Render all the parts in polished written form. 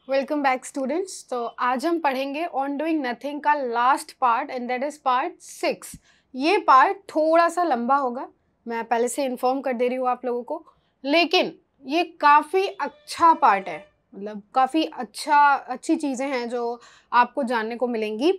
Welcome back students. तो आज हम पढ़ेंगे ऑन डूइंग नथिंग का last part and that is part 6। ये पार्ट थोड़ा सा लंबा होगा, मैं पहले से इन्फॉर्म कर दे रही हूँ आप लोगों को, लेकिन ये काफ़ी अच्छा पार्ट है। मतलब काफ़ी अच्छी चीज़ें हैं जो आपको जानने को मिलेंगी,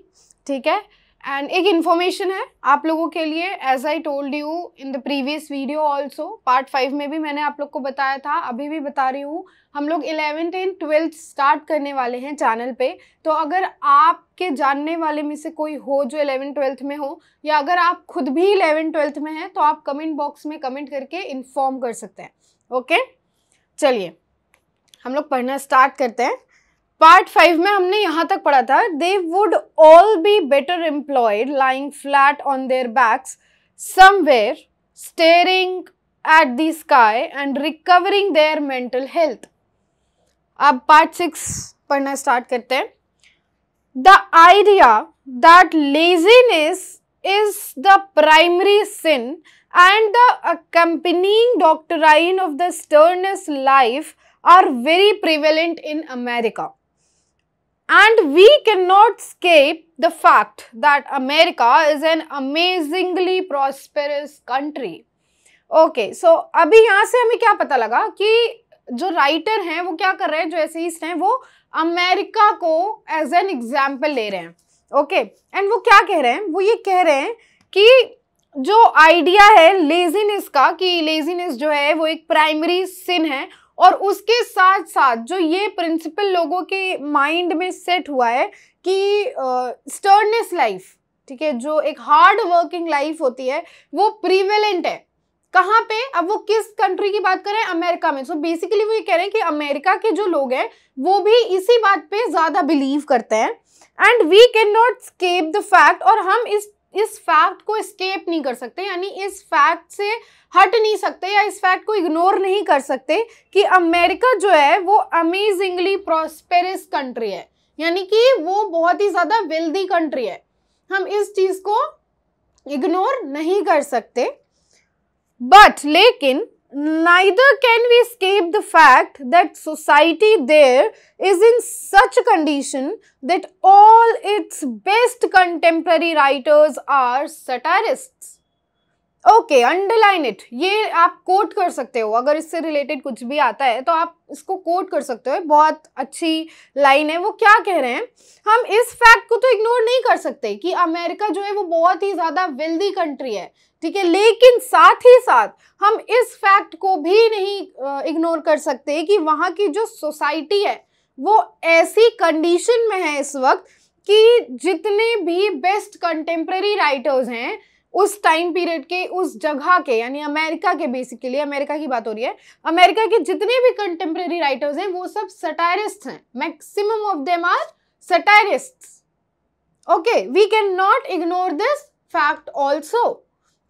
ठीक है। एंड एक इन्फॉर्मेशन है आप लोगों के लिए, as I told you in the previous video also, part 5 में भी मैंने आप लोग को बताया था, अभी भी बता रही हूँ। हम लोग 11th एंड 12th स्टार्ट करने वाले हैं चैनल पे। तो अगर आपके जानने वाले में से कोई हो जो 11th 12th में हो, या अगर आप खुद भी 11th 12th में हैं, तो आप कमेंट बॉक्स में कमेंट करके इन्फॉर्म कर सकते हैं। ओके, चलिए हम लोग पढ़ना स्टार्ट करते हैं। पार्ट 5 में हमने यहाँ तक पढ़ा था, they would all be better employed lying flat on their backs somewhere staring at the sky and recovering their mental health. अब पार्ट 6 पढ़ना स्टार्ट करते हैं। The idea that laziness is the primary sin and the accompanying doctrine of the sternest life are very prevalent in America. And we cannot escape the fact that America is an amazingly prosperous country. Okay, so अभी यहाँ से हमें क्या पता लगा कि जो writer हैं वो क्या कर रहे हैं, जो एसेइस्ट हैं वो अमेरिका को एज एन एग्जाम्पल ले रहे हैं। ओके, एंड वो क्या कह रहे हैं, वो ये कह रहे हैं कि जो आइडिया है लेजीनेस का, कि लेजीनेस जो है वो एक प्राइमरी सिन है, और उसके साथ साथ जो ये प्रिंसिपल लोगों के माइंड में सेट हुआ है कि स्टर्ननेस लाइफ, ठीक है, जो एक हार्ड वर्किंग लाइफ होती है वो प्रीवेलेंट है। कहाँ पे? अब वो किस कंट्री की बात कर रहे हैं? अमेरिका में। सो बेसिकली वो ये कह रहे हैं कि अमेरिका के जो लोग हैं वो भी इसी बात पे ज्यादा बिलीव करते हैं। And we can not escape the fact, और हम इस फैक्ट को स्केप नहीं कर सकते, यानी इस फैक्ट से हट नहीं सकते या इस फैक्ट को इग्नोर नहीं कर सकते कि अमेरिका जो है वो अमेजिंगली प्रॉस्पेरस कंट्री है, यानी कि वो बहुत ही ज्यादा वेल्दी कंट्री है। हम इस चीज को इग्नोर नहीं कर सकते। बट लेकिन neither can we escape the fact that society there is in such a condition that all its best contemporary writers are satirists. Okay, underline it. ये आप कोट कर सकते हो, अगर इससे रिलेटेड कुछ भी आता है तो आप इसको कोट कर सकते हो, बहुत अच्छी लाइन है। वो क्या कह रहे हैं, हम इस फैक्ट को तो इग्नोर नहीं कर सकते कि अमेरिका जो है वो बहुत ही ज्यादा वेल्दी कंट्री है, ठीक है, लेकिन साथ ही साथ हम इस फैक्ट को भी नहीं इग्नोर कर सकते कि वहाँ की जो सोसाइटी है वो ऐसी कंडीशन में है इस वक्त कि जितने भी बेस्ट कंटेम्प्रेरी राइटर्स हैं उस टाइम पीरियड के, उस जगह के, यानी अमेरिका के, बेसिकली अमेरिका की बात हो रही है, अमेरिका के जितने भी कंटेम्प्रेरी राइटर्स हैं वो सब सटायरिस्ट हैं। Maximum of them are satirists. Okay, we can not ignore this fact also.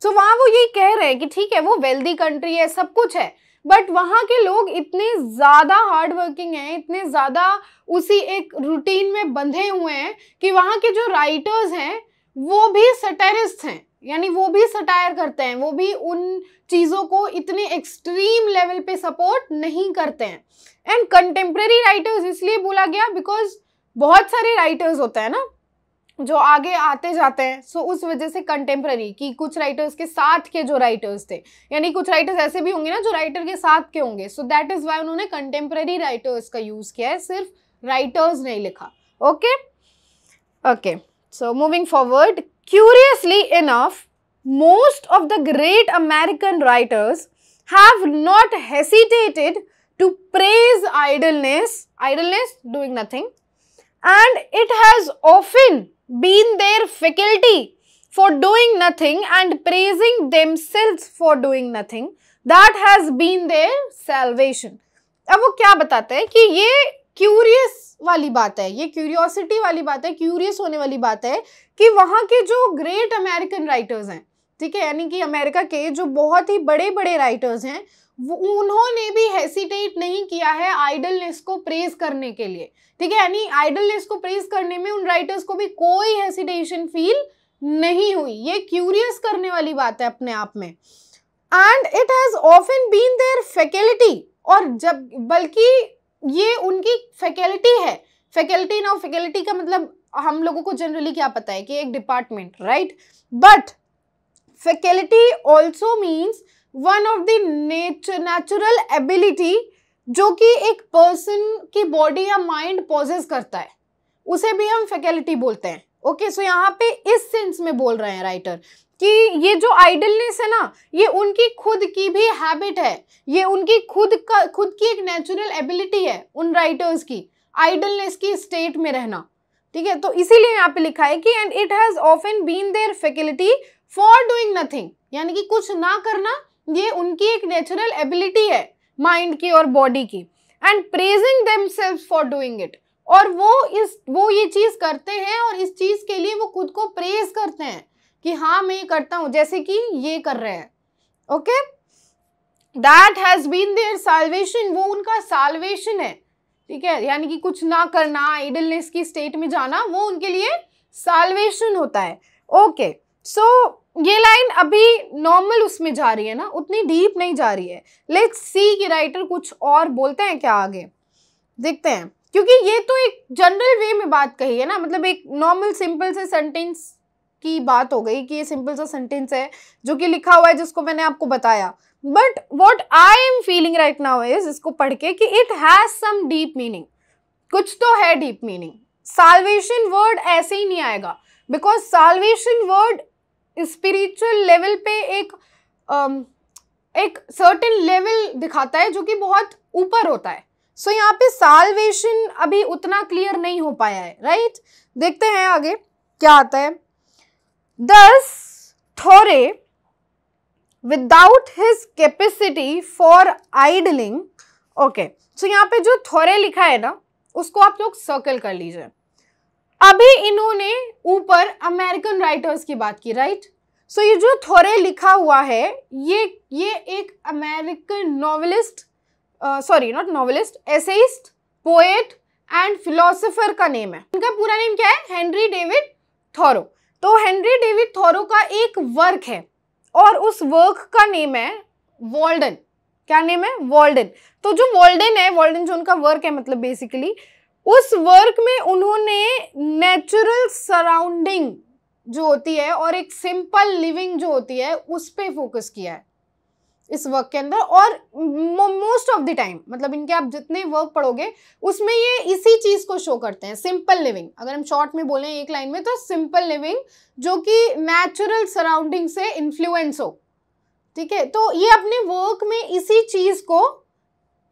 So वहां वो यही कह रहे हैं कि ठीक है वो वेल्दी कंट्री है, सब कुछ है, बट वहां के लोग इतने ज्यादा हार्ड वर्किंग हैं, इतने ज्यादा उसी एक रूटीन में बंधे हुए हैं कि वहां के जो राइटर्स हैं वो भी सटायरिस्ट हैं, यानी वो भी सटायर करते हैं, वो भी उन चीजों को इतने एक्सट्रीम लेवल पे सपोर्ट नहीं करते हैं। एंड कंटेम्प्रेरी राइटर्स इसलिए बोला गया बिकॉज बहुत सारे राइटर्स होते हैं ना जो आगे आते जाते हैं, सो उस वजह से कंटेम्प्रेरी, कि कुछ राइटर्स के साथ के जो राइटर्स थे, यानी कुछ राइटर्स ऐसे भी होंगे ना जो राइटर के साथ के होंगे, सो दैट इज वाई उन्होंने कंटेम्प्रेरी राइटर्स का यूज किया है, सिर्फ राइटर्स नहीं लिखा। Okay okay, so moving forward, curiously enough, most of the great American writers have not hesitated to praise idleness, doing nothing, and it has often been their faculty for doing nothing and praising themselves for doing nothing that has been their salvation. अब वो क्या बताते हैं कि ये curious वाली बात है, ये क्यूरियोसिटी वाली बात है, क्यूरियस होने वाली बात है कि वहाँ के जो ग्रेट अमेरिकन राइटर्स हैं, ठीक है, यानी कि अमेरिका के जो बहुत ही बड़े बड़े राइटर्स हैं, उन्होंने भी हेसिटेट नहीं किया है आइडलनेस को प्रेज करने के लिए, ठीक है, यानी आइडलनेस को प्रेज करने में उन राइटर्स को भी कोई हेसिटेशन फील नहीं हुई। ये क्यूरियस करने वाली बात है अपने आप में। And it has often been their faculty, और जब बल्कि ये उनकी फैकल्टी है। फैकल्टी ना, फैकल्टी का मतलब हम लोगों को जनरली क्या पता है कि एक department, right, but faculty also means one of the natural ability जो कि एक पर्सन की बॉडी या माइंड पॉजेस करता है, उसे भी हम फैकल्टी बोलते हैं। ओके, सो यहाँ पे इस सेंस में बोल रहे हैं राइटर कि ये जो आइडलनेस है ना, ये उनकी खुद की भी हैबिट है, ये उनकी खुद की एक नेचुरल एबिलिटी है उन राइटर्स की, आइडलनेस की स्टेट में रहना। ठीक है, तो इसीलिए यहाँ पे लिखा है कि and it has often been their faculty for doing nothing, यानी कि कुछ ना करना ये उनकी एक नेचुरल एबिलिटी है माइंड की और बॉडी की, and praising themselves for doing it, और वो ये चीज करते हैं और इस चीज के लिए वो खुद को प्रेज करते हैं कि हाँ मैं ये करता हूं, जैसे कि ये कर रहे हैं। Okay, that has been their salvation, वो उनका साल्वेशन है। ठीक है, यानी कि कुछ ना करना, आइडलनेस की स्टेट में जाना, वो उनके लिए साल्वेशन होता है। ओके, सो ये लाइन अभी नॉर्मल उसमें जा रही है ना, उतनी डीप नहीं जा रही है। लेट्स सी कि राइटर कुछ और बोलते हैं क्या आगे, देखते हैं, क्योंकि ये तो एक जनरल वे में बात कही है ना, मतलब एक नॉर्मल सिंपल से सेंटेंस की बात हो गई कि ये सिंपल सा सेंटेंस है जो कि लिखा हुआ है, जिसको मैंने आपको बताया। But what I am feeling right now is, इसको पढ़ के, कि it has some deep meaning, कुछ तो है डीप मीनिंग। साल्वेशन वर्ड ऐसे ही नहीं आएगा, because salvation word spiritual level पे एक सर्टेन लेवल दिखाता है जो कि बहुत ऊपर होता है। सो यहाँ पे साल्वेशन अभी उतना क्लियर नहीं हो पाया है, राइट। देखते हैं आगे क्या आता है। Thus Thoreau, without his capacity for idling, okay, so यहाँ पे जो थोरे लिखा है ना, उसको आप लोग सर्कल कर लीजिए। अभी इन्होंने ऊपर अमेरिकन राइटर्स की बात की, राइट। सो ये जो थोरे लिखा हुआ है, ये एक American novelist, sorry not novelist, essayist, poet and philosopher का नेम है। इनका पूरा नेम क्या है? Henry David Thoreau. तो हेनरी डेविड थोरो का एक वर्क है और उस वर्क का नेम है वॉल्डन। क्या नेम है? वॉल्डन। तो जो वॉल्डन है, वॉल्डन जो उनका वर्क है, मतलब बेसिकली उस वर्क में उन्होंने नेचुरल सराउंडिंग जो होती है और एक सिंपल लिविंग जो होती है उस पे फोकस किया है इस वर्क के अंदर। और मोस्ट ऑफ द टाइम, मतलब इनके आप जितने वर्क पढ़ोगे उसमें ये इसी चीज को शो करते हैं, सिंपल लिविंग। अगर हम शॉर्ट में बोलें एक लाइन में, तो सिंपल लिविंग जो कि नेचुरल सराउंडिंग से इन्फ्लुएंस हो। ठीक है, तो ये अपने वर्क में इसी चीज को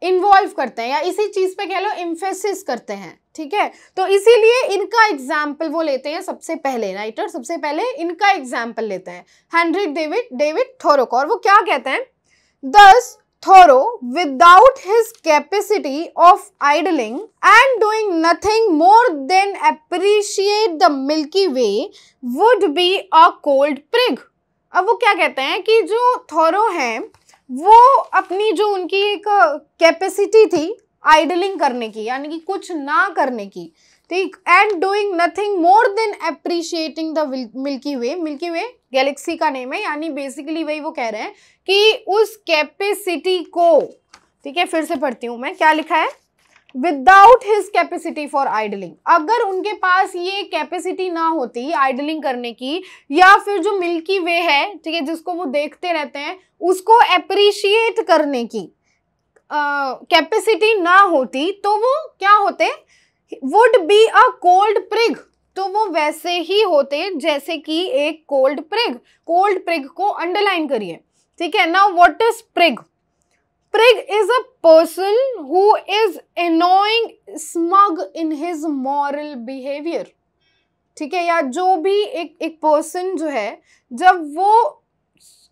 इन्वॉल्व करते हैं या इसी चीज पे कह लो एम्फेसिस करते हैं। ठीक है, तो इसीलिए इनका एग्जाम्पल वो लेते हैं सबसे पहले, राइटर सबसे पहले इनका एग्जाम्पल लेते हैं, हेनरी डेविड थोरो को। और वो क्या कहते हैं? Thus, Thoreau, without his capacity of idling and doing nothing more than appreciate the Milky Way, would be a cold prig. अब वो क्या कहते हैं कि जो थोरो हैं वो अपनी जो उनकी एक कैपेसिटी थी आइडलिंग करने की, यानी कि कुछ ना करने की, ठीक, and doing nothing more than appreciating the milky way. Milky way Galaxy का नेम है, यानी बेसिकली वही वो कह रहे हैं कि उस कैपेसिटी को, ठीक है फिर से पढ़ती हूं मैं, क्या लिखा है? Without his capacity for idling, अगर उनके पास ये कैपेसिटी ना होती आइडलिंग करने की, या फिर जो मिल्की वे है, ठीक है, जिसको वो देखते रहते हैं, उसको अप्रिशिएट करने की कैपेसिटी ना होती, तो वो क्या होते? Would be a cold prig, तो वो वैसे ही होते जैसे कि एक कोल्ड प्रिग। कोल्ड प्रिग को अंडरलाइन करिए, ठीक है। Now what is prig? Prig is a person who is annoying, smug in his moral behavior, ठीक है, या जो भी एक पर्सन जो है, जब वो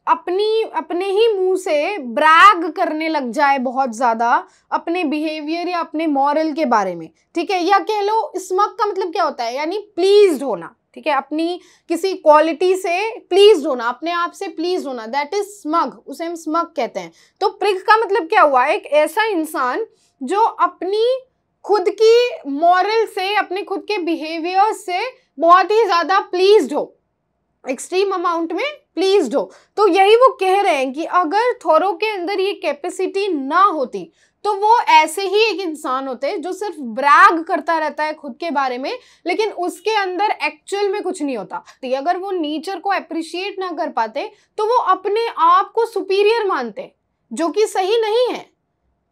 अपने ही मुंह से ब्रैग करने लग जाए बहुत ज्यादा अपने बिहेवियर या अपने मॉरल के बारे में, ठीक है, या कह लो स्मग का मतलब क्या होता है? यानी प्लीज्ड होना, ठीक है, अपनी किसी क्वालिटी से प्लीज्ड होना, अपने आप से प्लीज्ड होना, दैट इज स्मग, उसे हम स्मग कहते हैं। तो प्रिग का मतलब क्या हुआ? एक ऐसा इंसान जो अपनी खुद की मॉरल से, अपने खुद के बिहेवियर से बहुत ही ज्यादा प्लीज्ड हो, एक्सट्रीम अमाउंट में प्लीज्ड हो। तो यही वो कह रहे हैं कि अगर थोरो के अंदर ये कैपेसिटी ना होती तो वो ऐसे ही एक इंसान होते हैं जो सिर्फ ब्रैग करता रहता है खुद के बारे में, लेकिन उसके अंदर एक्चुअल में कुछ नहीं होता। तो अगर वो नेचर को अप्रिशिएट ना कर पाते तो वो अपने आप को सुपीरियर मानते, जो कि सही नहीं है,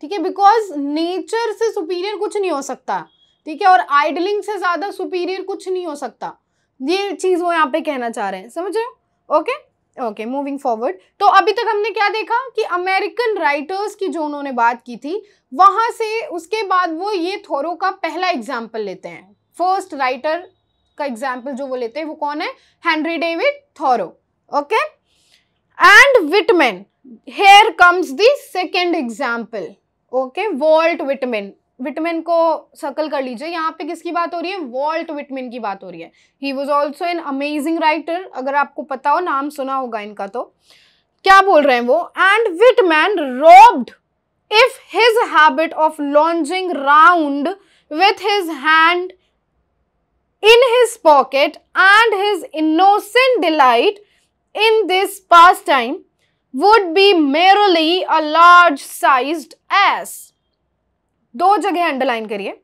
ठीक है, बिकॉज नेचर से सुपीरियर कुछ नहीं हो सकता, ठीक है, और आइडलिंग से ज्यादा सुपीरियर कुछ नहीं हो सकता। ये चीज वो यहाँ पे कहना चाह रहे हैं, समझ रहे हो? Okay, moving forward. तो अभी तक हमने क्या देखा कि अमेरिकन राइटर्स की जो उन्होंने बात की थी, वहां से उसके बाद वो ये थोरो का पहला एग्जाम्पल लेते हैं। फर्स्ट राइटर का एग्जाम्पल जो वो लेते हैं वो कौन है? Henry David Thoreau. Okay, and Whitman, here comes the second example. Okay, Walt Whitman. Whitman को सर्कल कर लीजिए, यहाँ पे किसकी बात हो रही है? वॉल्ट विटमैन की बात हो रही है। He was also an amazing writer, अगर आपको पता हो, नाम सुना होगा इनका। तो क्या बोल रहे हैं वो? And Whitman robbed if his habit of lodging round with his hand in his pocket and his innocent delight in this pastime would be merely a large-sized ass. दो जगह अंडरलाइन करिए,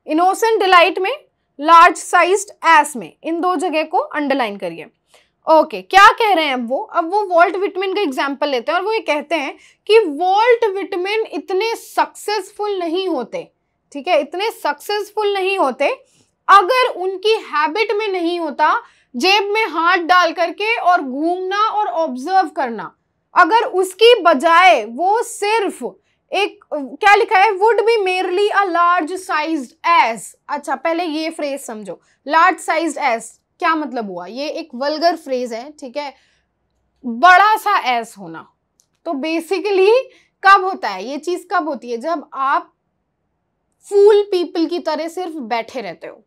इनोसेंट डिलाइट में, large sized S में, इन दो जगह को underline करिए। Okay, क्या कह रहे हैं अब वो वॉल्ट विटमैन का एग्जाम्पल लेते हैं और वो ये कहते हैं कि वॉल्ट विटमैन इतने सक्सेसफुल नहीं होते, ठीक है, इतने सक्सेसफुल नहीं होते अगर उनकी हैबिट में नहीं होता जेब में हाथ डाल करके और घूमना और ऑब्जर्व करना। अगर उसकी बजाय वो सिर्फ एक, क्या लिखा है, would be merely a large sized S. अच्छा, पहले ये फ्रेज समझो, लार्ज साइज्ड एस क्या मतलब हुआ? ये एक वल्गर फ्रेज है, ठीक है, बड़ा सा एस होना। तो बेसिकली कब होता है ये चीज? कब होती है? जब आप फूल पीपल की तरह सिर्फ बैठे रहते हो,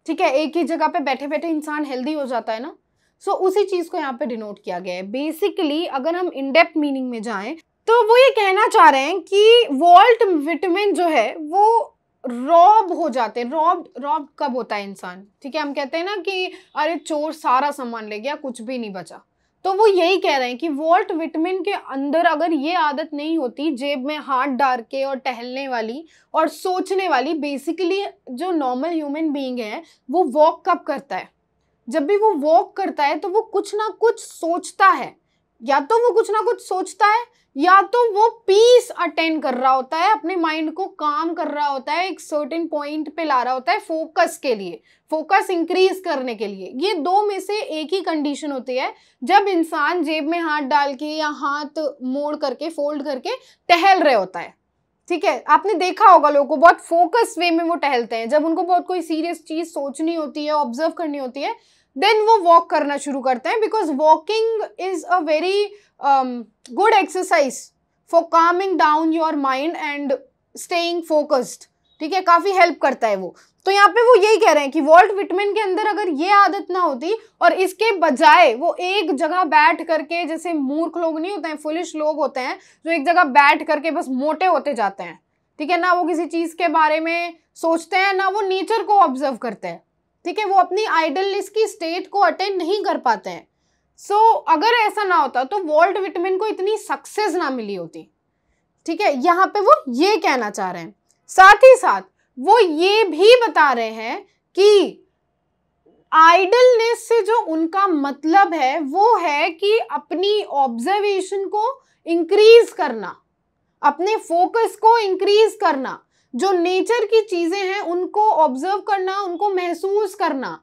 ठीक है, एक ही जगह पे बैठे बैठे इंसान हेल्दी हो जाता है ना। सो उसी चीज को यहाँ पे डिनोट किया गया है। बेसिकली अगर हम इन डेप्थ मीनिंग में जाएं तो वो ये कहना चाह रहे हैं कि वॉल्ट विटमैन जो है वो रॉब हो जाते हैं। रॉब कब होता है इंसान? ठीक है, हम कहते हैं ना कि अरे चोर सारा सामान ले गया, कुछ भी नहीं बचा। तो वो यही कह रहे हैं कि वॉल्ट विटमैन के अंदर अगर ये आदत नहीं होती जेब में हाथ डाल के और टहलने वाली और सोचने वाली, बेसिकली जो नॉर्मल ह्यूमन बीइंग है वो वॉक कब करता है? जब भी वो वॉक करता है तो वो कुछ ना कुछ सोचता है, या तो वो कुछ ना कुछ सोचता है या तो वो पीस अटेंड कर रहा होता है, अपने माइंड को काम कर रहा होता है, एक सर्टेन पॉइंट पे ला रहा होता है फोकस के लिए, फोकस इंक्रीज करने के लिए। ये दो में से एक ही कंडीशन होती है जब इंसान जेब में हाथ डाल के या हाथ मोड़ करके फोल्ड करके टहल रहे होता है। ठीक है, आपने देखा होगा लोगों को बहुत फोकस वे में वो टहलते हैं। जब उनको बहुत कोई सीरियस चीज सोचनी होती है, ऑब्जर्व करनी होती है, देन वो वॉक करना शुरू करते हैं, because walking is a very good exercise for Kameng down your mind and staying focused. ठीक है, काफी हेल्प करता है वो। तो यहाँ पे वो यही कह रहे हैं कि वॉल्ट विटमैन के अंदर अगर ये आदत ना होती और इसके बजाय वो एक जगह बैठ करके, जैसे मूर्ख लोग नहीं होते हैं, फुलिश लोग होते हैं जो एक जगह बैठ करके बस मोटे होते जाते हैं, ठीक है ना, वो किसी चीज के बारे में सोचते हैं ना वो नेचर को ऑब्जर्व करते हैं, ठीक है, वो अपनी आइडलनेस की स्टेट को अटेंड नहीं कर पाते हैं। सो अगर ऐसा ना होता तो वॉल्ट विटमैन को इतनी सक्सेस ना मिली होती। ठीक है, यहाँ पे वो ये कहना चाह रहे हैं। साथ ही साथ वो ये भी बता रहे हैं कि आइडलनेस से जो उनका मतलब है वो है कि अपनी ऑब्जर्वेशन को इंक्रीज करना, अपने फोकस को इंक्रीज करना, जो नेचर की चीजें हैं उनको ऑब्जर्व करना, उनको महसूस करना,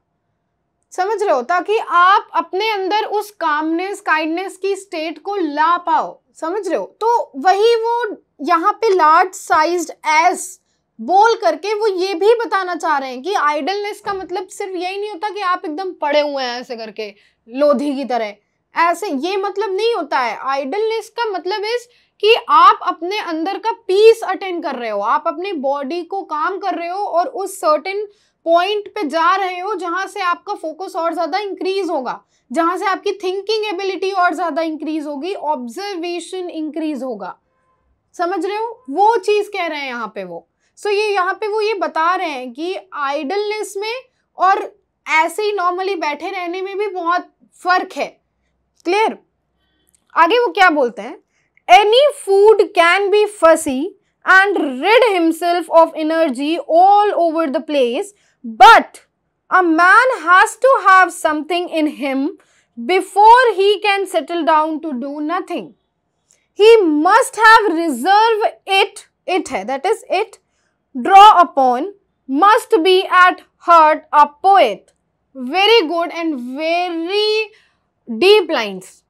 समझ रहे हो, ताकि आप अपने अंदर उस कामनेस, काइंडनेस की स्टेट को ला पाओ, समझ रहे हो। तो वही वो यहाँ पे लार्ज साइज्ड एस बोल करके वो ये भी बताना चाह रहे हैं कि आइडलनेस का मतलब सिर्फ यही नहीं होता कि आप एकदम पड़े हुए हैं ऐसे करके लोधी की तरह, ऐसे ये मतलब नहीं होता है। आइडलनेस का मतलब इस कि आप अपने अंदर का पीस अटेंड कर रहे हो, आप अपनी बॉडी को काम कर रहे हो और उस सर्टेन पॉइंट पे जा रहे हो जहां से आपका फोकस और ज्यादा इंक्रीज होगा, जहां से आपकी थिंकिंग एबिलिटी और ज्यादा इंक्रीज होगी, ऑब्जर्वेशन इंक्रीज होगा, समझ रहे हो, वो चीज कह रहे हैं यहाँ पे वो। सो ये यहाँ पे वो ये बता रहे हैं कि आइडलनेस में और ऐसे ही नॉर्मली बैठे रहने में भी बहुत फर्क है। क्लियर? आगे वो क्या बोलते हैं? एनी फूड कैन बी फसी and rid himself of energy all over the place, but a man has to have something in him before he can settle down to do nothing. He must have reserve it hai, that is it, draw upon, must be at heart a poet. Very good and very deep lines.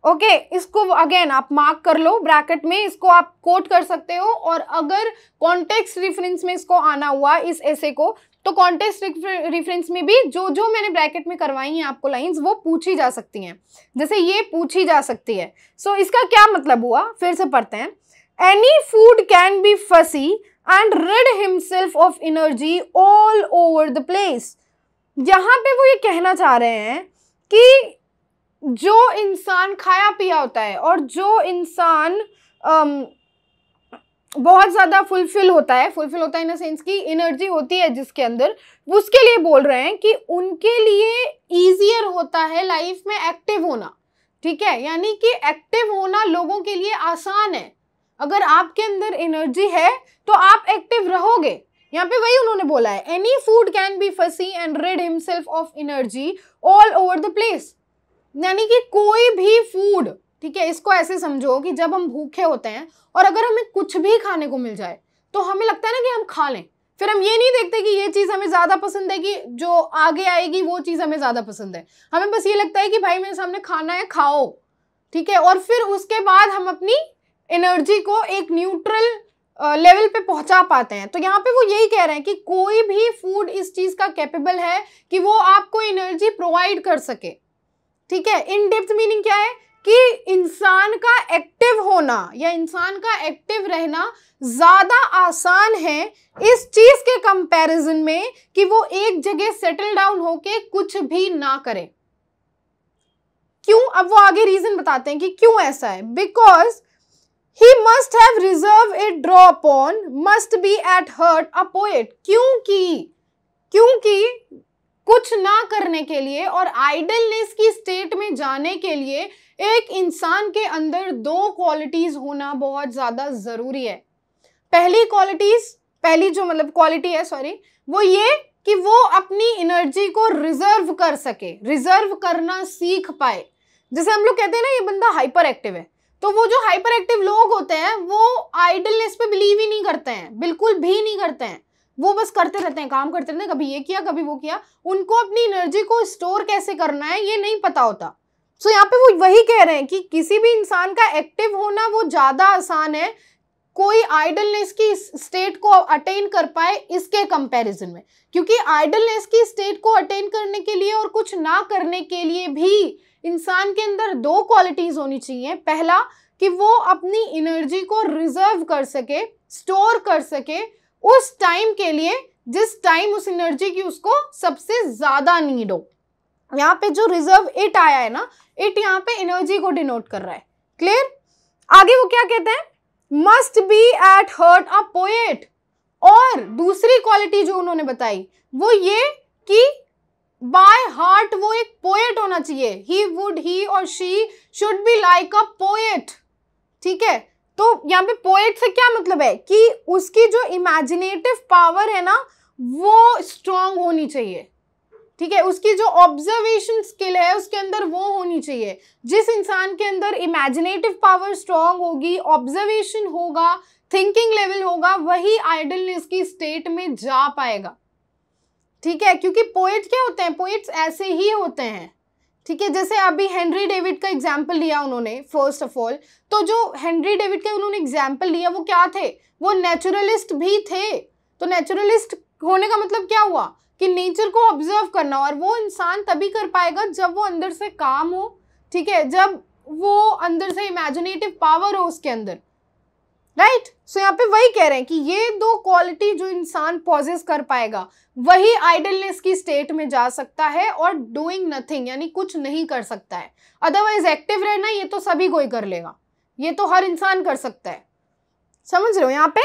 Okay इसको again आप mark कर लो bracket में, इसको आप coat कर सकते हो, और अगर कॉन्टेक्स्ट रेफरेंस में इसको आना हुआ इस ऐसे को, तो कॉन्टेक्स्ट रेफरेंस में भी जो जो मैंने ब्रैकेट में करवाई हैं आपको लाइंस, वो पूछी जा सकती हैं, जैसे ये पूछी जा सकती है। सो इसका क्या मतलब हुआ, फिर से पढ़ते हैं। Any fool can be fussy and rid himself of energy all over the place. यहाँ पे वो ये कहना चाह रहे हैं कि जो इंसान खाया पिया होता है और जो इंसान बहुत ज़्यादा फुलफिल होता है इन द सेंस की एनर्जी होती है जिसके अंदर, उसके लिए बोल रहे हैं कि उनके लिए ईजियर होता है लाइफ में एक्टिव होना। ठीक है, यानी कि एक्टिव होना लोगों के लिए आसान है। अगर आपके अंदर एनर्जी है तो आप एक्टिव रहोगे। यहाँ पे वही उन्होंने बोला है, any fool can be fussy and rid himself of energy all over the place. यानी कि कोई भी फूड, ठीक है, इसको ऐसे समझो कि जब हम भूखे होते हैं और अगर हमें कुछ भी खाने को मिल जाए तो हमें लगता है ना कि हम खा लें, फिर हम ये नहीं देखते कि ये चीज़ हमें ज़्यादा पसंद है कि जो आगे आएगी वो चीज़ हमें ज़्यादा पसंद है। हमें बस ये लगता है कि भाई मेरे सामने खाना है, खाओ, ठीक है, और फिर उसके बाद हम अपनी एनर्जी को एक न्यूट्रल लेवल पे पहुंचा पाते हैं। तो यहाँ पे वो यही कह रहे हैं कि कोई भी फूड इस चीज़ का कैपेबल है कि वो आपको एनर्जी प्रोवाइड कर सके। ठीक है, इन डेप्थ मीनिंग क्या है कि इंसान का एक्टिव होना या इंसान का एक्टिव रहना ज्यादा आसान है इस चीज के कंपैरिजन में कि वो एक जगह सेटल डाउन होके कुछ भी ना करे। क्यों, अब वो आगे रीजन बताते हैं कि क्यों ऐसा है। Because he must have reserve it draw upon, must be at heart a poet. क्योंकि कुछ ना करने के लिए और आइडलनेस की स्टेट में जाने के लिए एक इंसान के अंदर दो क्वालिटीज होना बहुत ज्यादा जरूरी है। पहली जो मतलब क्वालिटी है वो ये कि वो अपनी एनर्जी को रिजर्व कर सके, रिजर्व करना सीख पाए। जैसे हम लोग कहते हैं ना ये बंदा हाइपर एक्टिव है, तो वो जो हाइपर एक्टिव लोग होते हैं वो आइडलनेस पे बिलीव ही नहीं करते हैं, बिल्कुल भी नहीं करते हैं। वो बस करते रहते हैं, काम करते रहते हैं, कभी ये किया कभी वो किया। उनको अपनी एनर्जी को स्टोर कैसे करना है ये नहीं पता होता। सो यहाँ पे वो वही कह रहे हैं कि किसी भी इंसान का एक्टिव होना वो ज़्यादा आसान है कोई आइडलनेस की स्टेट को अटेन कर पाए इसके कंपैरिजन में। क्योंकि आइडलनेस की स्टेट को अटेन करने के लिए और कुछ ना करने के लिए भी इंसान के अंदर दो क्वालिटीज होनी चाहिए। पहला कि वो अपनी एनर्जी को रिजर्व कर सके, स्टोर कर सके उस टाइम के लिए जिस टाइम उस एनर्जी की उसको सबसे ज्यादा नीड हो। यहाँ पे जो रिजर्व इट आया है ना, इट यहाँ पे एनर्जी को डिनोट कर रहा है। क्लियर? आगे वो क्या कहते हैं, must be at heart a poet. और दूसरी क्वालिटी जो उन्होंने बताई वो ये कि बाय हार्ट वो एक पोएट होना चाहिए। ही और she should be like a poet. ठीक है, तो यहाँ पे पोएट से क्या मतलब है कि उसकी जो इमेजिनेटिव पावर है ना वो स्ट्रांग होनी चाहिए। ठीक है, उसकी जो ऑब्जर्वेशन स्किल है उसके अंदर वो होनी चाहिए। जिस इंसान के अंदर इमेजिनेटिव पावर स्ट्रांग होगी, ऑब्जर्वेशन होगा, थिंकिंग लेवल होगा, वही आइडलनेस की स्टेट में जा पाएगा। ठीक है, क्योंकि पोएट क्या होते हैं, पोएट्स ऐसे ही होते हैं। ठीक है, जैसे अभी हेनरी डेविड का एग्जाम्पल लिया उन्होंने फर्स्ट ऑफ ऑल, तो जो हेनरी डेविड का उन्होंने एग्जाम्पल लिया वो क्या थे, वो नेचुरलिस्ट भी थे। तो नेचुरलिस्ट होने का मतलब क्या हुआ कि नेचर को ऑब्जर्व करना, और वो इंसान तभी कर पाएगा जब वो अंदर से काम हो। ठीक है, जब वो अंदर से इमेजिनेटिव पावर हो उसके अंदर, राइट। सो यहाँ पे वही कह रहे हैं कि ये दो क्वालिटी जो इंसान पॉजेस कर पाएगा वही आइडलनेस की स्टेट में जा सकता है और डूइंग नथिंग यानी कुछ नहीं कर सकता है। अदरवाइज एक्टिव रहना ये तो सभी कोई कर लेगा, ये तो हर इंसान कर सकता है। समझ रहे हो, यहाँ पे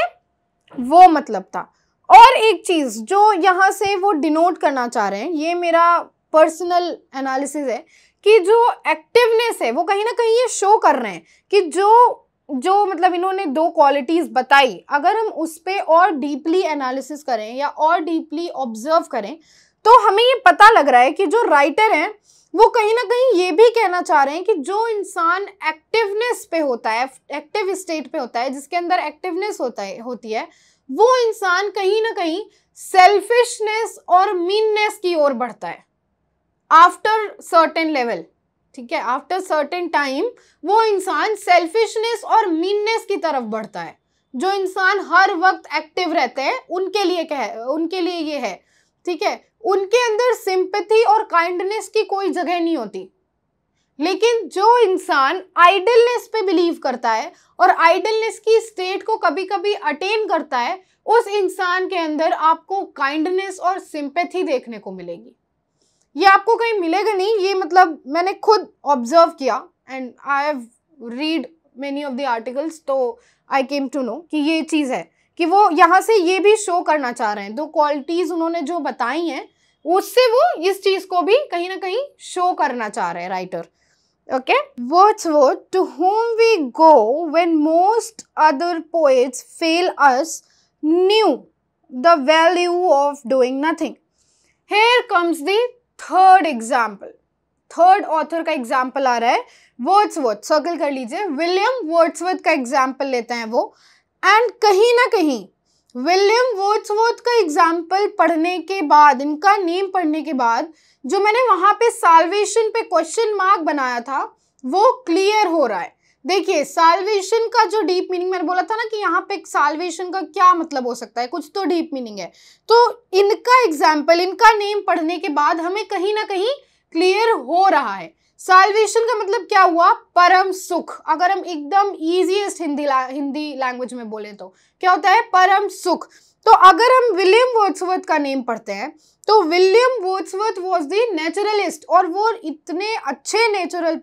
वो मतलब था। और एक चीज जो यहाँ से वो डिनोट करना चाह रहे हैं, ये मेरा पर्सनल एनालिसिस है कि जो एक्टिवनेस है वो कहीं ना कहीं ये शो कर रहे हैं कि जो जो मतलब इन्होंने 2 क्वालिटीज बताई, अगर हम उस पे और डीपली एनालिसिस करें या और डीपली ऑब्जर्व करें तो हमें ये पता लग रहा है कि जो राइटर हैं वो कहीं ना कहीं ये भी कहना चाह रहे हैं कि जो इंसान एक्टिवनेस पे होता है, एक्टिव स्टेट पे होता है, जिसके अंदर एक्टिवनेस होती है, वो इंसान कहीं ना कहीं सेल्फिशनेस और मीननेस की ओर बढ़ता है आफ्टर सर्टेन लेवल। ठीक है, आफ्टर सर्टेन टाइम वो इंसान सेल्फिशनेस और मीननेस की तरफ बढ़ता है। जो इंसान हर वक्त एक्टिव रहते हैं उनके लिए ये है। ठीक है, उनके अंदर सिंपैथी और काइंडनेस की कोई जगह नहीं होती। लेकिन जो इंसान आइडलनेस पे बिलीव करता है और आइडलनेस की स्टेट को कभी कभी अटेन करता है, उस इंसान के अंदर आपको काइंडनेस और सिंपैथी देखने को मिलेगी। ये आपको कहीं मिलेगा नहीं, ये मतलब मैंने खुद ऑब्जर्व किया and I have read many of the articles, तो आई केम टू नो कि ये चीज़ है कि वो यहाँ से ये भी शो करना चाह रहे हैं। 2 क्वालिटीज उन्होंने जो बताई हैं उससे वो इस चीज़ को भी कहीं ना कहीं शो करना चाह रहे हैं writer. Okay, Wordsworth, to whom we go when most other poets fail us, knew the value of doing nothing. Here comes the third example. Third author का एग्जाम्पल आ रहा है वर्ड्सवर्थ, सर्कल कर लीजिए। विलियम वर्ड्सवर्थ का example लेते हैं वो, and कहीं ना कहीं विलियम वर्ड्सवर्थ का एग्जाम्पल पढ़ने के बाद, इनका नेम पढ़ने के बाद, जो मैंने वहां पे साल्वेशन पे क्वेश्चन मार्क बनाया था वो क्लियर हो रहा है। देखिए, साल्वेशन का जो डीप मीनिंग मैंने बोला था ना कि यहाँ पे साल्वेशन का क्या मतलब हो सकता है, कुछ तो डीप मीनिंग है। तो इनका एग्जाम्पल, इनका नेम पढ़ने के बाद हमें कहीं ना कहीं क्लियर हो रहा है। साल्वेशन का मतलब क्या हुआ? परम सुख। अगर हम एकदम ईजीएस्ट हिंदी लैंग्वेज में बोले तो क्या होता है? परम सुख। तो अगर हम विलियम वर्ड्सवर्थ का नेम पढ़ते हैं तो William Wordsworth was the naturalist, और वो इतने अच्छे नेचुरल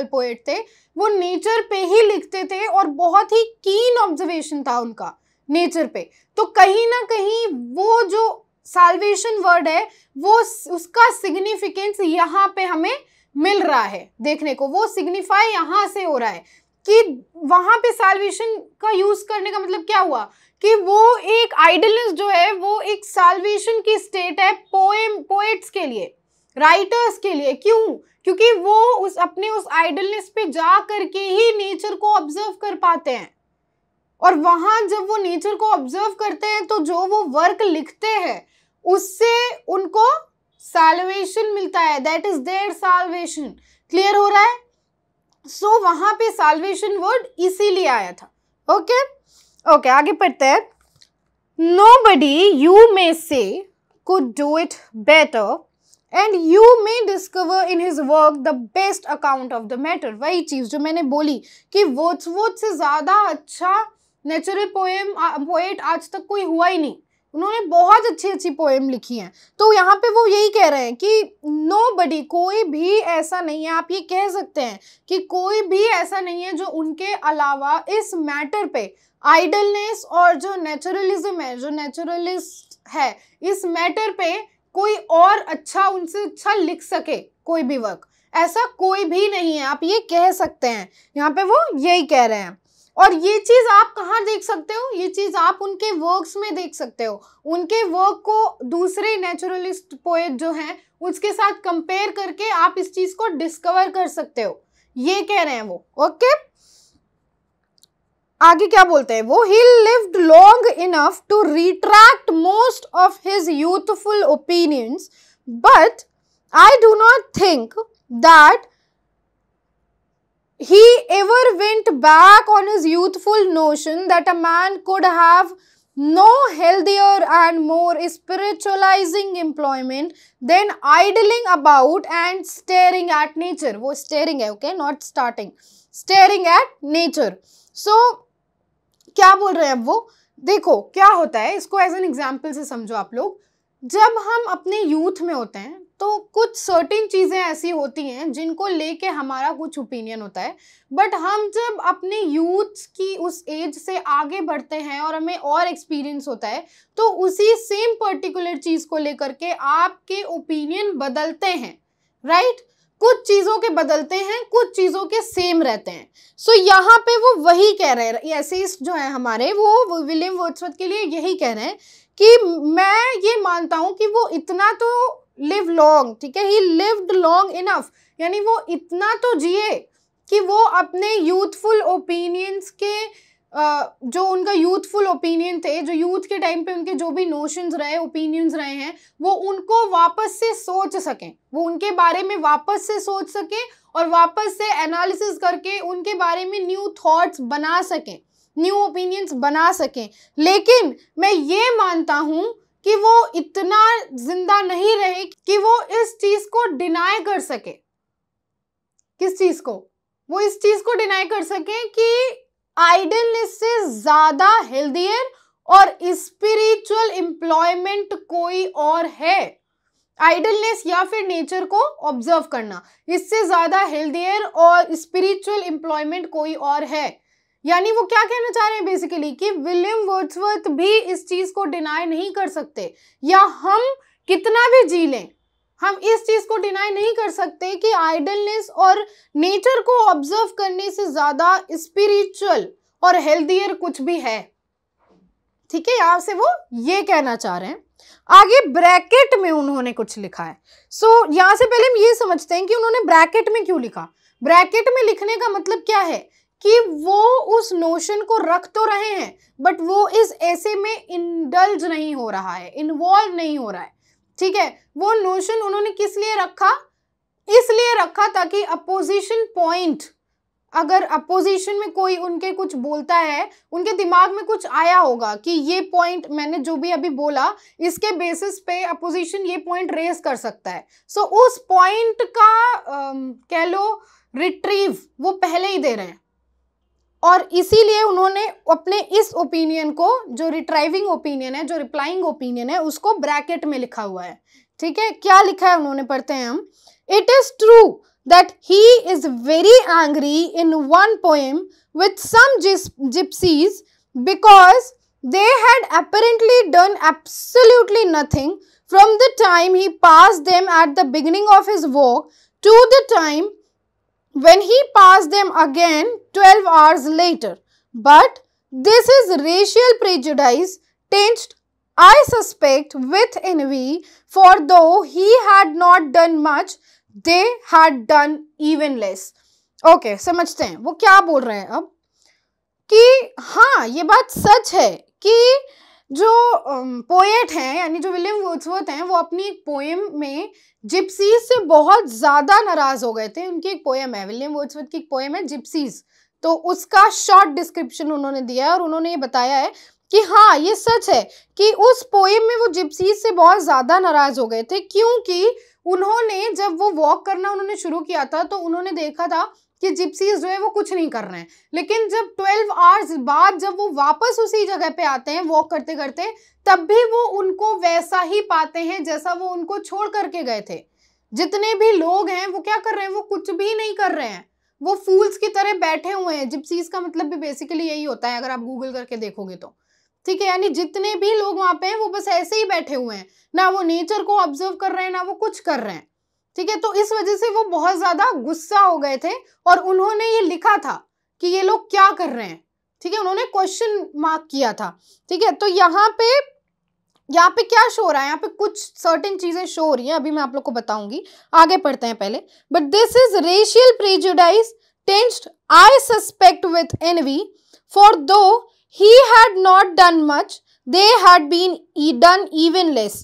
पोएट थे, वो नेचर पे ही लिखते थे और बहुत ही कीन ऑब्जर्वेशन था उनका नेचर पे। तो कहीं ना कहीं वो जो साल्वेशन वर्ड है वो उसका सिग्निफिकेंस यहाँ पे हमें मिल रहा है देखने को। वो सिग्निफाई यहाँ से हो रहा है कि वहां पे साल्वेशन का यूज करने का मतलब क्या हुआ कि वो एक आइडलनेस जो है वो एक साल्वेशन की स्टेट है पोएट्स के लिए, राइटर्स के लिए। क्यों? क्योंकि वो उस आइडलनेस पे जा करके ही नेचर को ऑब्जर्व कर पाते हैं, और वहां जब वो नेचर को ऑब्जर्व करते हैं तो जो वो वर्क लिखते हैं उससे उनको साल्वेशन मिलता है, that is their salvation. Clear हो रहा है? सो वहां पे साल्वेशन वर्ड इसीलिए आया था। ओके, आगे पढ़ते हैं। Nobody, you may say, could do it better, and you may discover in his work the best account of the matter. वही चीज जो मैंने बोली कि वर्ड्सवर्थ से ज्यादा अच्छा नेचुरल पोएट आज तक कोई हुआ ही नहीं। उन्होंने बहुत अच्छी पोएम लिखी हैं। तो यहाँ पे वो यही कह रहे हैं कि नोबडी, कोई भी ऐसा नहीं है, आप ये कह सकते हैं कि कोई भी ऐसा नहीं है जो उनके अलावा इस मैटर पे, आइडलनेस और जो नेचुरलिज्म है, जो नेचुरलिस्ट है, इस मैटर पे कोई और अच्छा, उनसे अच्छा लिख सके कोई भी वर्क, ऐसा कोई भी नहीं है, आप ये कह सकते हैं। यहाँ पे वो यही कह रहे हैं। और ये चीज आप कहाँ देख सकते हो? ये चीज आप उनके वर्क्स में देख सकते हो। उनके वर्क को दूसरे नेचुरलिस्ट पोएट जो हैं उसके साथ कंपेयर करके आप इस चीज को डिस्कवर कर सकते हो, ये कह रहे हैं वो। ओके, आगे क्या बोलते हैं वो? He lived long enough to retract most of his youthful opinions, but I do not think that he ever went back on his youthful notion that a man could have no healthier and more spiritualizing employment than idling about and staring at nature. वो staring है, okay, not starting, staring at nature. So क्या बोल रहे हैं अब वो? देखो क्या होता है, इसको एज एन एग्जाम्पल से समझो आप लोग। जब हम अपने यूथ में होते हैं तो कुछ सर्टेन चीज़ें ऐसी होती हैं जिनको लेके हमारा कुछ ओपिनियन होता है, बट हम जब अपने यूथ की उस एज से आगे बढ़ते हैं और हमें और एक्सपीरियंस होता है तो उसी सेम पर्टिकुलर चीज़ को लेकर के आपके ओपिनियन बदलते हैं, राइट? कुछ चीजों के बदलते हैं, कुछ चीजों के सेम रहते हैं। सो यहाँ पे वो वही कह रहे हैं, एसेइस्ट जो है हमारे, वो विलियम वर्ड्सवर्थ के लिए यही कह रहे हैं कि मैं ये मानता हूं कि वो इतना तो लिव लॉन्ग, ठीक है, ही लिव्ड लॉन्ग इनफ, यानी वो इतना तो जिए कि वो अपने यूथफुल ओपिनियंस के जो उनका यूथफुल ओपिनियन थे, जो यूथ के टाइम पे उनके जो भी नोशंस रहे, ओपिनियंस रहे हैं, वो उनको वापस से सोच सकें, वो उनके बारे में वापस से सोच सकें और वापस से एनालिसिस करके उनके बारे में न्यू थॉट्स बना सकें, न्यू ओपिनियंस बना सकें। लेकिन मैं ये मानता हूं कि वो इतना जिंदा नहीं रहे कि वो इस चीज को डिनाई कर सके। किस चीज को? वो इस चीज को डिनाई कर सके कि आइडलनेस से ज्यादा हेल्दियर और स्पिरिचुअल एम्प्लॉयमेंट कोई और है। आइडलनेस या फिर नेचर को ऑब्जर्व करना, इससे ज्यादा हेल्दियर और स्पिरिचुअल एम्प्लॉयमेंट कोई और है। यानी वो क्या कहना चाह रहे हैं बेसिकली कि विलियम वर्ड्सवर्थ भी इस चीज को डिनाई नहीं कर सकते, या हम कितना भी जी लें, हम इस चीज को डिनाई नहीं कर सकते कि आइडलनेस और नेचर को ऑब्जर्व करने से ज्यादा स्पिरिचुअल और हेल्दियर कुछ भी है। ठीक है, यहां से वो ये कहना चाह रहे हैं। आगे ब्रैकेट में उन्होंने कुछ लिखा है। सो यहां से पहले हम ये समझते हैं कि उन्होंने ब्रैकेट में क्यों लिखा। ब्रैकेट में लिखने का मतलब क्या है कि वो उस नोशन को रख तो रहे हैं, बट वो इस ऐसे में इंडल्ज नहीं हो रहा है, इन्वॉल्व नहीं हो रहा है। ठीक है, वो नोशन उन्होंने किस लिए रखा? इसलिए रखा ताकि अपोजिशन पॉइंट, अगर अपोजिशन में कोई उनके कुछ बोलता है, उनके दिमाग में कुछ आया होगा कि ये पॉइंट मैंने जो भी अभी बोला, इसके बेसिस पे अपोजिशन ये पॉइंट रेज कर सकता है। सो उस पॉइंट का कह लो रिट्रीव वो पहले ही दे रहे हैं, और इसीलिए उन्होंने अपने इस ओपिनियन को, जो रिट्राइविंग ओपिनियन है, जो रिप्लाइंग ओपिनियन है, उसको ब्रैकेट में लिखा हुआ है। ठीक है, क्या लिखा है उन्होंने, पढ़ते हैं हम। It is true that he is very angry in one poem with some gypsies because they had apparently done absolutely nothing from the time he passed them at the beginning of his walk to the time when he passed them again 12 hours later. But this is racial prejudice tinged, I suspect, with envy, for though he had not done much, they had done even less. Okay, समझते हैं वो क्या बोल रहे हैं अब, कि हाँ ये बात सच है कि जो पोएट हैं, यानी जो विलियम वर्ड्सवर्थ हैं, वो अपनी एक पोएम में जिप्सीज से बहुत ज़्यादा नाराज़ हो गए थे। उनकी एक पोएम है, विलियम वर्ड्सवर्थ की एक पोएम है जिप्सीज, तो उसका शॉर्ट डिस्क्रिप्शन उन्होंने दिया है और उन्होंने ये बताया है कि हाँ ये सच है कि उस पोएम में वो जिप्सीज से बहुत ज़्यादा नाराज़ हो गए थे, क्योंकि उन्होंने जब वो वॉक करना उन्होंने शुरू किया था तो उन्होंने देखा था कि जिप्सीज जो है वो कुछ नहीं कर रहे हैं। लेकिन जब 12 आवर्स बाद जब वो वापस उसी जगह पे आते हैं वॉक करते करते, तब भी वो उनको वैसा ही पाते हैं जैसा वो उनको छोड़ करके गए थे। जितने भी लोग हैं वो क्या कर रहे हैं, वो कुछ भी नहीं कर रहे हैं, वो फूल्स की तरह बैठे हुए हैं। जिप्सीज का मतलब भी बेसिकली यही होता है, अगर आप गूगल करके देखोगे तो। ठीक है, यानी जितने भी लोग वहां पे हैं वो बस ऐसे ही बैठे हुए हैं, ना वो नेचर को ऑब्जर्व कर रहे हैं, ना वो कुछ कर रहे हैं। ठीक है, तो इस वजह से वो बहुत ज्यादा गुस्सा हो गए थे और उन्होंने ये लिखा था कि ये लोग क्या कर रहे हैं। ठीक है, उन्होंने क्वेश्चन मार्क किया था। ठीक है, तो यहाँ पे क्या शो हो रहा है, यहाँ पे कुछ सर्टेन चीजें शो हो रही हैं, अभी मैं आप लोग को बताऊंगी, आगे पढ़ते हैं पहले। But this is racial prejudice tinged, I suspect with envy, for though he had not done much, they had been done even less.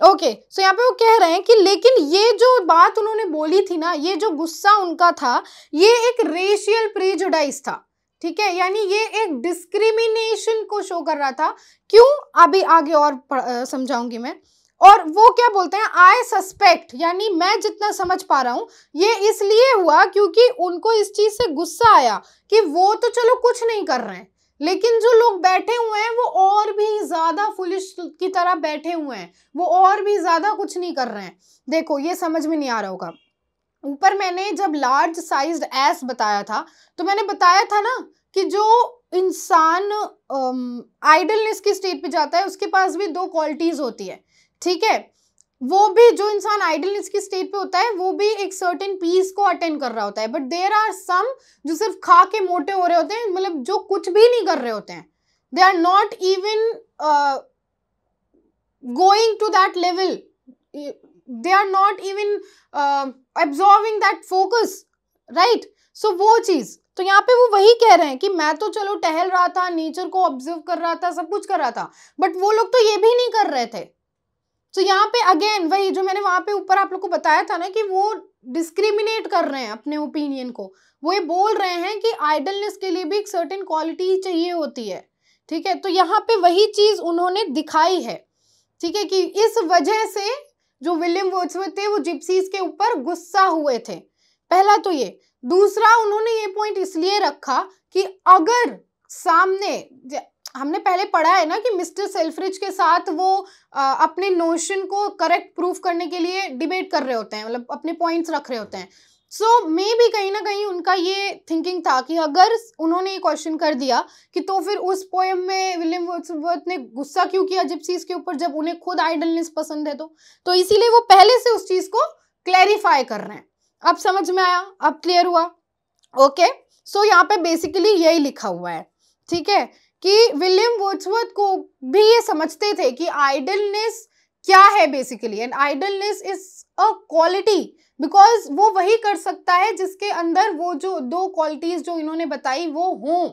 Okay, so यहाँ पे वो कह रहे हैं कि लेकिन ये जो बात उन्होंने बोली थी ना, ये जो गुस्सा उनका था, ये एक रेशियल प्रेजुडाइज था। ठीक है, यानी ये एक डिस्क्रिमिनेशन को शो कर रहा था। क्यों, अभी आगे और समझाऊंगी मैं। और वो क्या बोलते हैं, आई सस्पेक्ट, यानी मैं जितना समझ पा रहा हूँ ये इसलिए हुआ क्योंकि उनको इस चीज से गुस्सा आया कि वो तो चलो कुछ नहीं कर रहे हैं, लेकिन जो लोग बैठे हुए हैं वो और भी ज्यादा फुलिश की तरह बैठे हुए हैं, वो और भी ज्यादा कुछ नहीं कर रहे हैं। देखो ये समझ में नहीं आ रहा होगा, ऊपर मैंने जब लार्ज साइज्ड एस बताया था तो मैंने बताया था ना कि जो इंसान आइडलनेस की स्टेट पे जाता है उसके पास भी दो क्वालिटीज होती है। ठीक है, वो भी जो इंसान आइडलनेस की स्टेट पे होता है वो भी एक सर्टेन पीस को अटेंड कर रहा होता है, बट देयर आर सम जो सिर्फ खा के मोटे हो रहे होते हैं, मतलब जो कुछ भी नहीं कर रहे होते हैं, they are not even going to that level, they are not even absorbing that focus, right. So वो चीज, तो यहाँ पे वो वही कह रहे हैं कि मैं तो चलो टहल रहा था, नेचर को ऑब्जर्व कर रहा था, सब कुछ कर रहा था, बट वो लोग तो ये भी नहीं कर रहे थे। तो यहाँ पे अगेन वही जो मैंने वहां पे ऊपर आप लोग को बताया था ना कि वो डिस्क्रिमिनेट कर रहे हैं अपने ओपिनियन को, वो ये बोल रहे हैं कि आइडलनेस के लिए भी एक सर्टेन क्वालिटी चाहिए होती है, ठीक है। तो यहाँ पे वही चीज उन्होंने दिखाई है, ठीक है, कि इस वजह से जो विलियम वर्ड्सवर्थ थे वो जिप्सीज के ऊपर गुस्सा हुए थे, पहला तो ये। दूसरा, उन्होंने ये पॉइंट इसलिए रखा कि अगर सामने, हमने पहले पढ़ा है ना कि मिस्टर सेल्फ्रिज के साथ वो अपने नोशन को करेक्ट प्रूफ करने के लिए डिबेट कर रहे होते हैं, मतलब अपने पॉइंट्स रख रहे होते हैं। सो मे भी कहीं ना कहीं उनका ये थिंकिंग था कि अगर उन्होंने ये क्वेश्चन कर दिया कि तो फिर उस पोएम में विलियम वर्ड्सवर्थ ने गुस्सा क्यों किया जिप्सीज के ऊपर जब उन्हें खुद आइडलनेस पसंद है, तो इसीलिए वो पहले से उस चीज को क्लैरिफाई कर रहे हैं। अब समझ में आया, अब क्लियर हुआ, ओके। सो यहाँ पे बेसिकली यही लिखा हुआ है, ठीक है, कि विलियम वर्ड्सवर्थ को भी ये समझते थे कि आइडलनेस क्या है basically, and idleness is a quality, because वो वही कर सकता है जिसके अंदर वो जो दो क्वालिटीज जो इन्होंने बताई वो हों,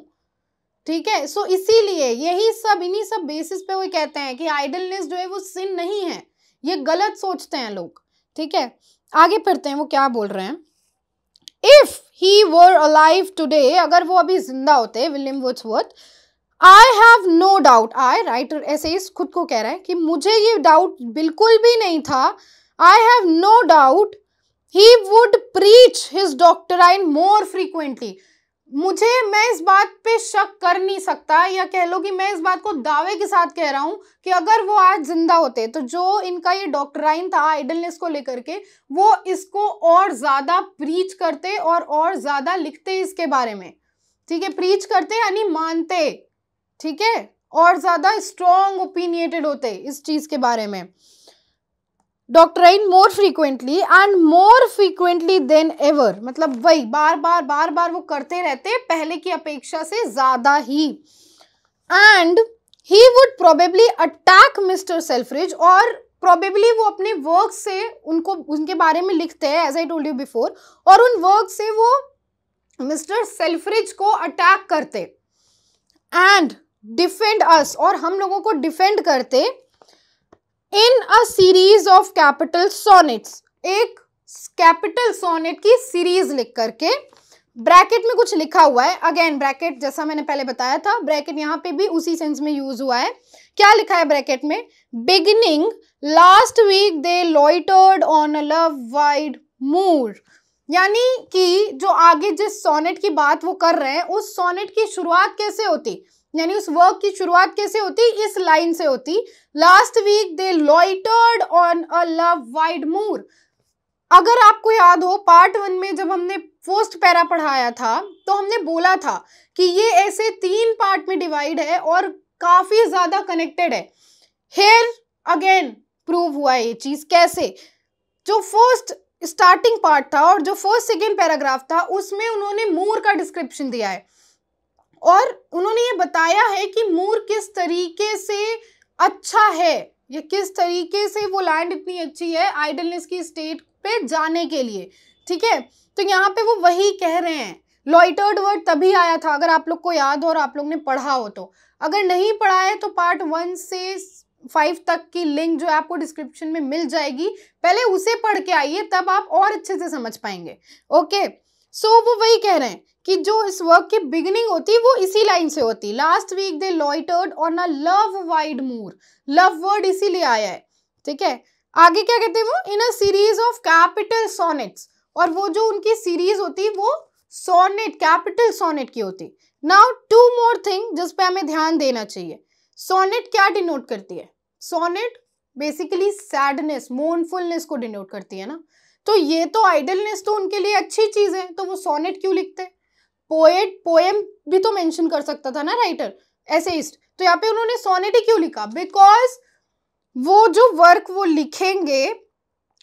ठीक है। सो इसीलिए यही सब, इन्हीं सब बेसिस पे वो कहते हैं कि आइडलनेस जो है वो सिन नहीं है, ये गलत सोचते हैं लोग, ठीक है। आगे पढ़ते हैं वो क्या बोल रहे हैं। If he were alive today, अगर वो अभी जिंदा होते William Wordsworth, I have no doubt, I writer ऐसे ही खुद को कह रहा है कि मुझे ये डाउट बिल्कुल भी नहीं था, I have no doubt he would preach his doctrine more frequently. मैं इस बात पे शक कर नहीं सकता, या कह लो कि मैं इस बात को दावे के साथ कह रहा हूं कि अगर वो आज जिंदा होते तो जो इनका ये डॉक्ट्राइन था आइडलनेस को लेकर के, वो इसको और ज्यादा प्रीच करते और ज्यादा लिखते इसके बारे में, ठीक है। प्रीच करते यानी मानते, ठीक है, और ज्यादा स्ट्रॉन्ग ओपिनियटेड होते इस चीज के बारे में। Doctrine more frequently and more frequently then ever, मतलब वही बार बार वो करते रहते पहले की अपेक्षा से ज्यादा ही। And he would probably attack mister Selfridge, और प्रोबेबली वो अपने वर्क से उनको उनके बारे में लिखते हैं as I told you before, और उन वर्क से वो मिस्टर सेल्फ्रिज को अटैक करते एंड डिफेंड अस, और हम लोगों को डिफेंड करते in a series of capital sonnets, एक कैपिटल सोनेट की सीरीज लिख करके। ब्रैकेट में कुछ लिखा हुआ है, अगेन ब्रैकेट जैसा मैंने पहले बताया था, ब्रैकेट यहाँ पे भी उसी सेंस में यूज हुआ है। क्या लिखा है ब्रैकेट में, beginning last week they loitered on a love wide moor, यानी कि जो आगे जिस सोनेट की बात वो कर रहे हैं उस सोनेट की शुरुआत कैसे होती, यानी उस वर्क की शुरुआत कैसे होती, इस लाइन से होती, last week they loitered on a love wide moor. अगर आपको याद हो पार्ट 1 में जब हमने फर्स्ट पैरा पढ़ाया था तो हमने बोला था कि ये ऐसे 3 पार्ट में डिवाइड है और काफी ज्यादा कनेक्टेड है। हियर अगेन प्रूव हुआ ये चीज कैसे, जो फर्स्ट स्टार्टिंग पार्ट था और जो फर्स्ट सेकेंड पैराग्राफ था उसमें उन्होंने मूर का डिस्क्रिप्शन दिया है और उन्होंने ये बताया है कि मूर किस तरीके से अच्छा है, ये किस तरीके से वो लैंड इतनी अच्छी है आइडलनेस की स्टेट पे जाने के लिए, ठीक है। तो यहाँ पे वो वही कह रहे हैं, लॉइटर्ड वर्ड तभी आया था अगर आप लोग को याद हो और आप लोग ने पढ़ा हो तो, अगर नहीं पढ़ा है तो पार्ट 1 से 5 तक की लिंक जो है आपको डिस्क्रिप्शन में मिल जाएगी, पहले उसे पढ़ के आइए तब आप और अच्छे से समझ पाएंगे, ओके। सो वो वही कह रहे हैं कि जो इस वर्क की बिगिनिंग होती वो इसी लाइन से होती, last week they loitered on a love wide moor, love word इसीलिए आया है, ठीक है। आगे क्या कहते हैं वो, in a series of capital sonnets, और वो जो उनकी सीरीज होती वो सोनेट कैपिटल सोनेट की होती। नाउ 2 मोर थिंग जिस पे हमें ध्यान देना चाहिए, सोनेट क्या डिनोट करती है, सोनेट बेसिकली सैडनेस मोर्नफुलनेस को डिनोट करती है ना, तो ये तो आइडलनेस तो उनके लिए अच्छी चीज है, तो वो सोनेट क्यों लिखते हैं, पोएट पोएम भी तो मेंशन कर सकता था ना राइटर, एसेइस्ट, तो यहाँ पे उन्होंने सोनेट ही क्यों लिखा, बिकॉज वो जो वर्क वो लिखेंगे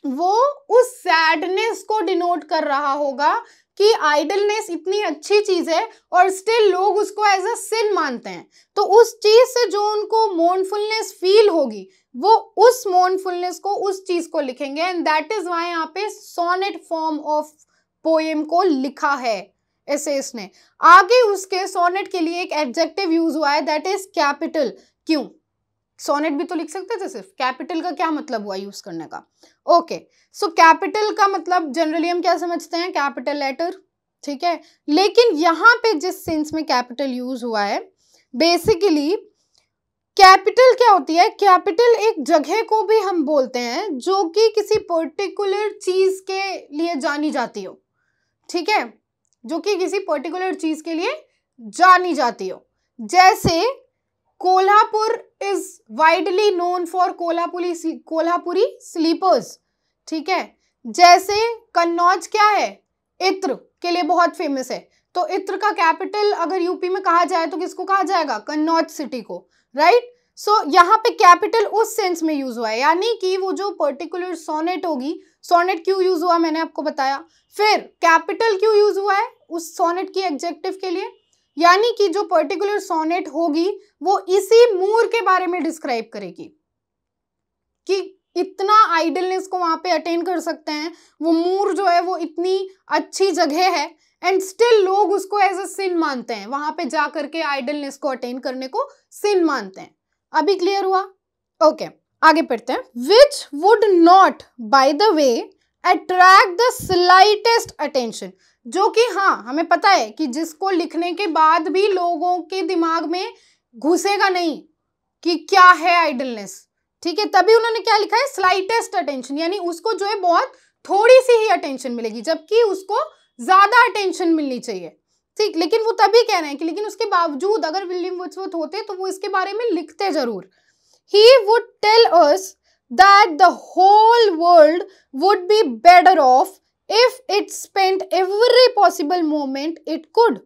वो उस सैडनेस को डिनोट कर रहा होगा कि आइडलनेस इतनी अच्छी चीज है और स्टिल लोग उसको एज अ सिन मानते हैं। तो उस चीज से जो उनको मोर्नफुलनेस फील होगी वो उस मोर्नफुलनेस को, उस चीज को लिखेंगे। एंड दैट इज वाई यहाँ पे सोनेट फॉर्म ऑफ पोएम को लिखा है एसेस ने। आगे उसके सोनेट के लिए एक एडजेक्टिव यूज हुआ है दैट इज कैपिटल। क्यों? सोनेट भी तो लिख सकते थे सिर्फ, कैपिटल का क्या मतलब हुआ यूज करने का? ओके, सो कैपिटल का मतलब जनरली हम क्या समझते हैं? कैपिटल लेटर, ठीक है। लेकिन यहाँ पे जिस सेंस में कैपिटल यूज हुआ है, बेसिकली कैपिटल क्या होती है? कैपिटल एक जगह को भी हम बोलते हैं जो कि किसी पर्टिकुलर चीज के लिए जानी जाती हो, ठीक है, जो कि किसी पर्टिकुलर चीज के लिए जानी जाती हो। जैसे Kolhapur is widely known for Kolhapuri slippers, ठीक है। जैसे कन्नौज क्या है? इत्र के लिए बहुत फेमस है। तो इत्र का कैपिटल अगर यूपी में कहा जाए तो किसको कहा जाएगा? कन्नौज सिटी को, राइट। सो यहाँ पे कैपिटल उस सेंस में यूज हुआ है, यानी कि वो जो पर्टिकुलर सोनेट होगी, सोनेट क्यों यूज हुआ मैंने आपको बताया। फिर कैपिटल क्यों यूज हुआ है उस सोनेट की एडजेक्टिव के लिए, यानी कि जो पर्टिकुलर सोनेट होगी वो इसी मूर के बारे में डिस्क्राइब करेगी कि इतना आइडलनेस को वहां पे अटेन कर सकते हैं। वो मूर जो है वो इतनी अच्छी जगह है एंड स्टिल लोग उसको एज अ सिन मानते हैं, वहां पे जा करके आइडलनेस को अटेन करने को सिन मानते हैं। अभी क्लियर हुआ? ओके, आगे पढ़ते हैं। Which would not by the way attract the slightest attention, जो कि हाँ हमें पता है कि जिसको लिखने के बाद भी लोगों के दिमाग में घुसेगा नहीं कि क्या है आइडलनेस, ठीक है। तभी उन्होंने क्या लिखा है? स्लाइटेस्ट अटेंशन, यानी उसको जो है बहुत थोड़ी सी ही अटेंशन मिलेगी जबकि उसको ज्यादा अटेंशन मिलनी चाहिए, ठीक। लेकिन वो तभी कह रहे हैं कि लेकिन उसके बावजूद अगर विलियम वर्ड्सवर्थ होते तो वो इसके बारे में लिखते जरूर। He would tell us that the whole world would be better off if it spent every possible moment it could.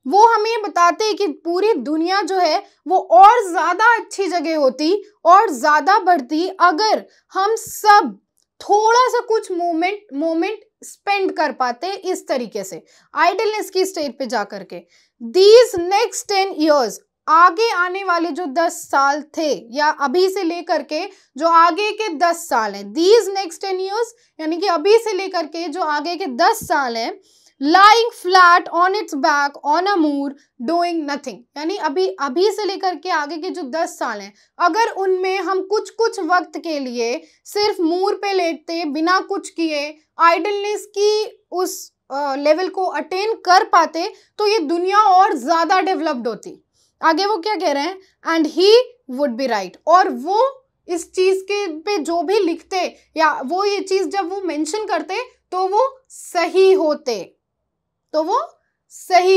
वो हमें बताते हैं कि पूरी दुनिया जो है वो और ज्यादा अच्छी जगह होती और ज्यादा बढ़ती अगर हम सब थोड़ा सा कुछ मोमेंट स्पेंड कर पाते इस तरीके से आइडलनेस की स्टेट पे जा करके। These next 10 years, आगे आने वाले जो 10 साल थे या अभी से लेकर के जो आगे के 10 साल हैं, these next 10 years यानी कि अभी से लेकर के जो आगे के 10 साल हैं, lying flat on its back on a moor doing nothing, यानी अभी से लेकर के आगे के जो 10 साल हैं अगर उनमें हम कुछ वक्त के लिए सिर्फ मूर पे लेटते बिना कुछ किए आइडलनेस की उस लेवल को अटेन कर पाते तो ये दुनिया और ज्यादा डेवलप्ड होती। आगे वो क्या कह रहे हैं? And he would be right, और वो इस चीज के पे जो भी लिखते या वो ये चीज जब वो मेंशन करते तो वो सही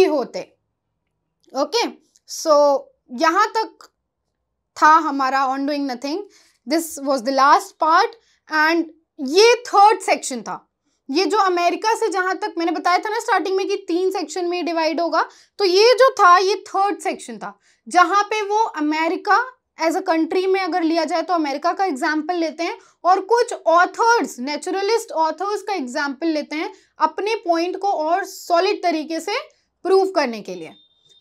होते, ओके। सो यहां तक था हमारा on doing nothing. This was the last part and ये थर्ड सेक्शन था। ये जो अमेरिका से जहां तक मैंने बताया था ना स्टार्टिंग में कि 3 सेक्शन में डिवाइड होगा, तो ये जो था ये थर्ड सेक्शन था जहां पे वो अमेरिका एज अ कंट्री में अगर लिया जाए तो अमेरिका का एग्जाम्पल लेते हैं और कुछ ऑथर्स, नेचुरलिस्ट ऑथर्स का एग्जाम्पल लेते हैं अपने पॉइंट को और सॉलिड तरीके से प्रूव करने के लिए।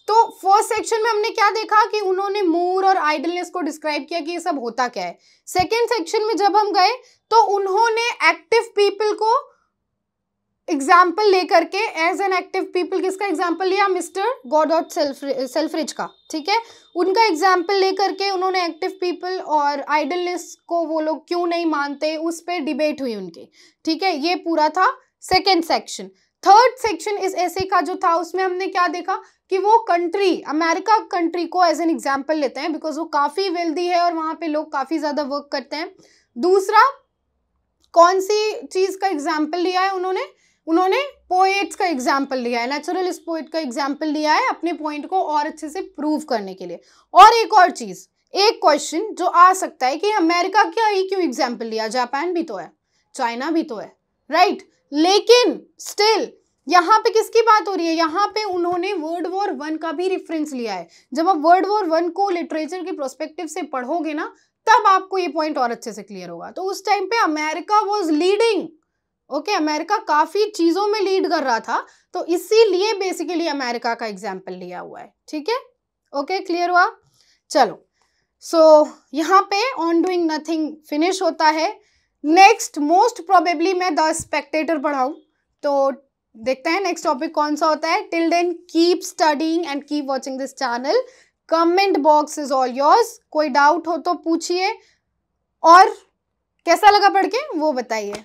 तो फर्स्ट सेक्शन में हमने क्या देखा कि उन्होंने मूर और आइडलनेस को डिस्क्राइब किया कि ये सब होता क्या है। सेकेंड सेक्शन में जब हम गए तो उन्होंने एक्टिव पीपल को एग्जाम्पल लेकर के एज एन एक्टिव पीपल किसका एग्जाम्पल लिया? मिस्टर गॉडॉट सेल्फ्रिज का, ठीक है। उनका एग्जाम्पल लेकर के उन्होंने एक्टिव पीपल और आइडलनेस को वो लोग क्यों नहीं मानते उस पर डिबेट हुई उनकी, ठीक है। ये पूरा था सेकेंड सेक्शन। थर्ड सेक्शन इस ऐसे का जो था उसमें हमने क्या देखा कि वो कंट्री, अमेरिका कंट्री को एज एन एग्जाम्पल लेते हैं बिकॉज वो काफ़ी वेल्दी है और वहाँ पे लोग काफ़ी ज़्यादा वर्क करते हैं। दूसरा कौन सी चीज़ का एग्जाम्पल लिया है उन्होंने पोएट्स का एग्जाम्पल लिया है, नेचुरलिस्ट पोएट का एग्जाम्पल लिया है अपने पॉइंट को और अच्छे से प्रूव करने के लिए। और एक और चीज़, एक क्वेश्चन जो आ सकता है कि अमेरिका क्या ही क्यों एग्जाम्पल लिया? जापान भी तो है, चाइना भी तो है, राइट। लेकिन स्टिल यहाँ पे किसकी बात हो रही है? यहाँ पे उन्होंने वर्ल्ड वॉर 1 का भी रेफरेंस लिया है। जब आप वर्ल्ड वॉर 1 को लिटरेचर के प्रोस्पेक्टिव से पढ़ोगे ना तब आपको ये पॉइंट और अच्छे से क्लियर होगा। तो उस टाइम पे America was leading, okay, America काफी चीजों में लीड कर रहा था, तो इसीलिए बेसिकली अमेरिका का एग्जाम्पल लिया हुआ है, ठीक है, ओके, क्लियर हुआ। चलो, सो यहाँ पे ऑन डूइंग नथिंग फिनिश होता है। नेक्स्ट मोस्ट प्रोबेबली मैं द स्पेक्टेटर पढ़ाऊं, तो देखते हैं नेक्स्ट टॉपिक कौन सा होता है। Till then keep studying and keep watching this channel. Comment box is all yours, कोई डाउट हो तो पूछिए, और कैसा लगा पढ़ के वो बताइए।